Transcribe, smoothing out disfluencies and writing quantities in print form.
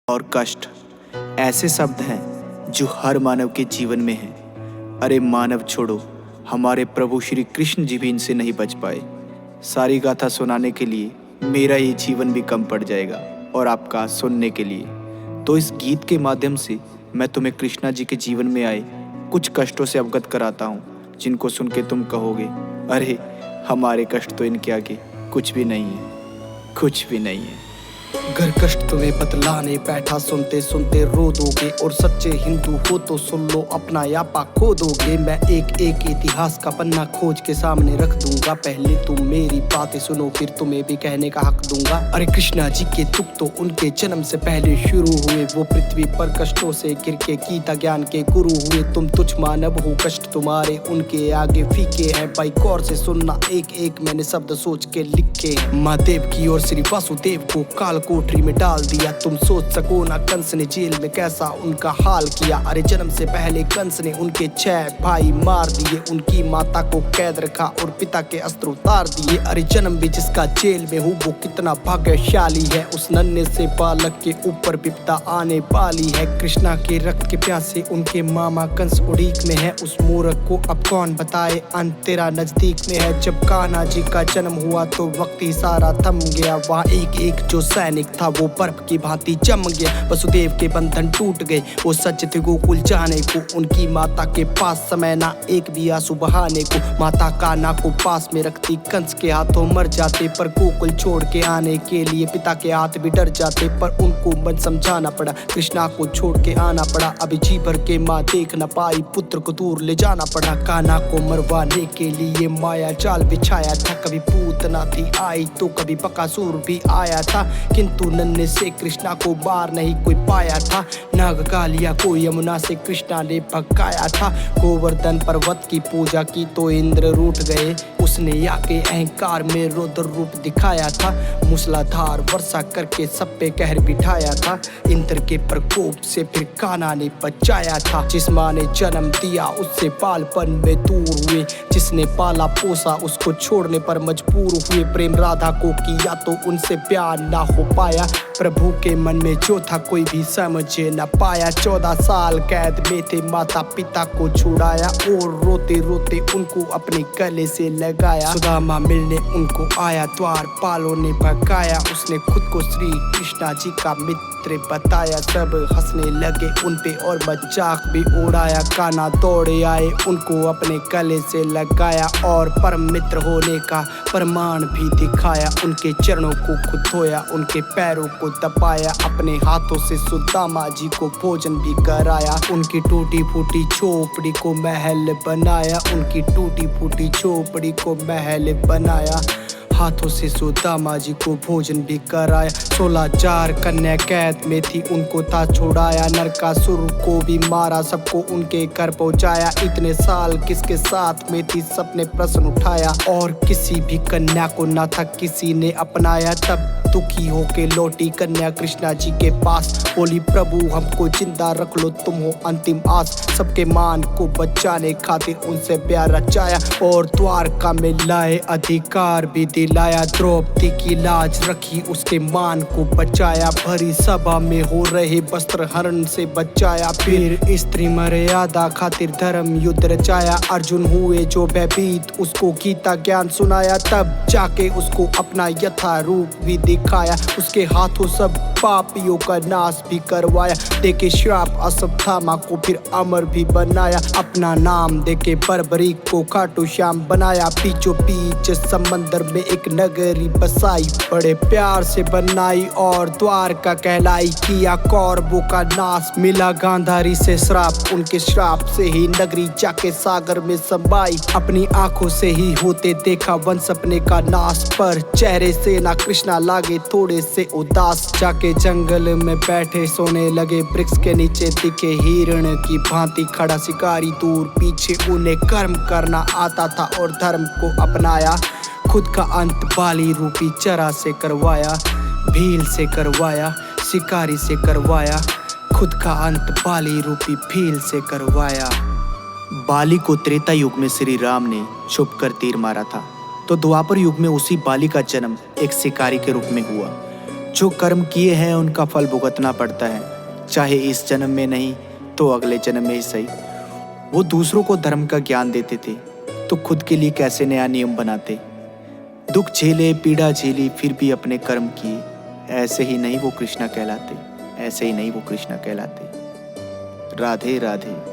और कष्ट ऐसे शब्द हैं जो हर मानव के जीवन में हैं। अरे मानव छोड़ो, हमारे प्रभु श्री कृष्ण जी भी इनसे नहीं बच पाए। सारी गाथा सुनाने के लिए मेरा ये जीवन भी कम पड़ जाएगा और आपका सुनने के लिए। तो इस गीत के माध्यम से मैं तुम्हें कृष्णा जी के जीवन में आए कुछ कष्टों से अवगत कराता हूँ, जिनको सुन के तुम कहोगे, अरे हमारे कष्ट तो इनके आगे कुछ भी नहीं है, कुछ भी नहीं है। घर कष्ट तुम्हें बतलाने बैठा, सुनते सुनते रो दोगे। और सच्चे हिंदू हो तो सुन लो, अपना यापा खो दोगे। मैं एक एक इतिहास का पन्ना खोज के सामने रख दूंगा। पहले तुम मेरी बातें सुनो, फिर तुम्हें भी कहने का हक दूंगा। अरे कृष्णा जी के दुख तो उनके जन्म से पहले शुरू हुए। वो पृथ्वी पर कष्टों से गिर के गीता ज्ञान के गुरु हुए। तुम तुच्छ मानव हो, कष्ट तुम्हारे उनके आगे फीके हैं। भाई गौर से सुनना, एक एक मैंने शब्द सोच के लिखे हैं। महादेव की और श्री वासुदेव को काल कोठरी में डाल दिया। तुम सोच सको ना कंस ने जेल में कैसा उनका हाल किया। अरे जन्म से पहले कंस ने उनके 6 भाई मार दिए। उनकी माता को कैद रखा और पिता के अस्त्र उतार दिए। अरे जन्म भी जिसका जेल में हो वो कितना भाग्यशाली है। उस नन्हे से बालक के ऊपर विपदा आने वाली है। कृष्णा के रक्त के प्यासे उनके मामा कंस उड़ीक में है। उस मूर्ख को अब कौन बताए, अंत तेरा नजदीक में है। जब कान्हा जी का जन्म हुआ तो वक्त ही सारा थम गया। वहाँ एक एक जो सैनिक था वो बर्फ की भांति जम गया। वसुदेव के बंधन टूट गए, वो सच थे गोकुल जाने को। उनकी माता के पास समय ना एक भी आंसू बहाने को। माता कान्हा को पास में रखती, कंस के हाथों मर जाते। पर गोकुल छोड़ के आने के लिए पिता के हाथ भी डर जाते। पर उनको मन समझाना पड़ा, कृष्णा को छोड़ के आना पड़ा। अभी जी भर के माँ देख न पाई, पुत्र को दूर ले जाना पड़ा। कान्हा को मरवाने के लिए माया जाल बिछाया था। कभी पूतना थी आई तो कभी बकासुर भी आया था। किंतु नन्हे से कृष्णा को बार नहीं कोई पाया था। नागकालिया को यमुना से कृष्णा ने भगाया था। गोवर्धन पर्वत की पूजा की तो इंद्र रूठ गए। उसने आके अहंकार में रुद्र रूप दिखाया था। मूसलाधार वर्षा करके सब पे कहर बिठाया था। इंद्र के प्रकोप से फिर कान्हा ने बचाया था। जिस माँ ने जन्म दिया उससे बालपन में दूर हुए। जिसने पाला पोसा उसको छोड़ने पर मजबूर हुए। प्रेम राधा को किया तो उनसे प्यार ना हो पाया। प्रभु के मन में जो था कोई भी समझ न पाया। 14 साल कैद में थे, माता पिता को छुड़ाया। और रोते रोते उनको अपने गले से लगाया। सुदामा मिलने उनको आया, द्वारपालों ने भगाया। उसने खुद को श्री कृष्णा जी का मित्र बताया। सब हंसने लगे उनपे और मजाक भी उड़ाया। कान्हा दौड़े आए, उनको अपने गले से लगाया। और परम मित्र होने का प्रमाण भी दिखाया। उनके चरणों को खुद धोया, उनके पैरों को दबाया। अपने हाथों से सुदामा जी को भोजन भी कराया। उनकी टूटी फूटी झोपड़ी को महल बनाया। उनकी टूटी फूटी झोपड़ी को महल बनाया। हाथों से सुदामा जी को भोजन भी कराया। 16 जार कन्या कैद में थी, उनको था छुड़ाया। नरकासुर को भी मारा, सबको उनके घर पहुंचाया। इतने साल किसके साथ में थी, सबने प्रश्न उठाया। और किसी भी कन्या को ना था किसी ने अपनाया। तब दुखी होके लौटी कन्या कृष्णा जी के पास। बोली, प्रभु हमको जिंदा रख लो, तुम हो अंतिम आस। सबके मान को बचाने खातिर उनसे प्यार रचाया। और द्वारका में लाए अधिकार भी दिलाया। द्रौपदी की लाज रखी, उसके मान को बचाया। भरी सभा में हो रहे वस्त्र हरण से बचाया। फिर स्त्री मर्यादा खातिर धर्म युद्ध रचाया। अर्जुन हुए जो भयभीत, उसको गीता ज्ञान सुनाया। तब जाके उसको अपना यथा रूप भी दिखाया। उसके हाथों सब पापियों का नाश भी करवाया। देके श्राप अश्वत्थामा को फिर अमर भी बनाया। अपना नाम देके बर्बरीक को खाटू श्याम बनाया। बीचों बीच समंदर में एक नगरी बसाई। बड़े प्यार से बनाई और द्वारका कहलाई। किया कौरवों का नाश, मिला गांधारी से श्राप। उनके श्राप से ही नगरी जाके सागर में समाई। अपनी आंखों से ही होते देखा वंश अपने का नाश। पर चेहरे से ना कृष्णा लागे थोड़े से उदास। जाके जंगल में बैठे सोने लगे, वृक्ष के नीचे दिखे हिरण की भांति खड़ा शिकारी। दूर पीछे उन्हें कर्म करना आता था और धर्म को अपनाया। खुद का अंत बाली रूपी चरा से करवाया। भील से करवाया, शिकारी से करवाया। खुद का अंत बाली रूपी भील से करवाया। बाली को त्रेता युग में श्री राम ने छुप कर तीर मारा था, तो द्वापर युग में उसी बाली का जन्म एक शिकारी के रूप में हुआ। जो कर्म किए हैं उनका फल भुगतना पड़ता है, चाहे इस जन्म में नहीं तो अगले जन्म में ही सही। वो दूसरों को धर्म का ज्ञान देते थे तो खुद के लिए कैसे नया नियम बनाते। दुख झेले, पीड़ा झेली, फिर भी अपने कर्म किए। ऐसे ही नहीं वो कृष्णा कहलाते, ऐसे ही नहीं वो कृष्णा कहलाते। राधे राधे।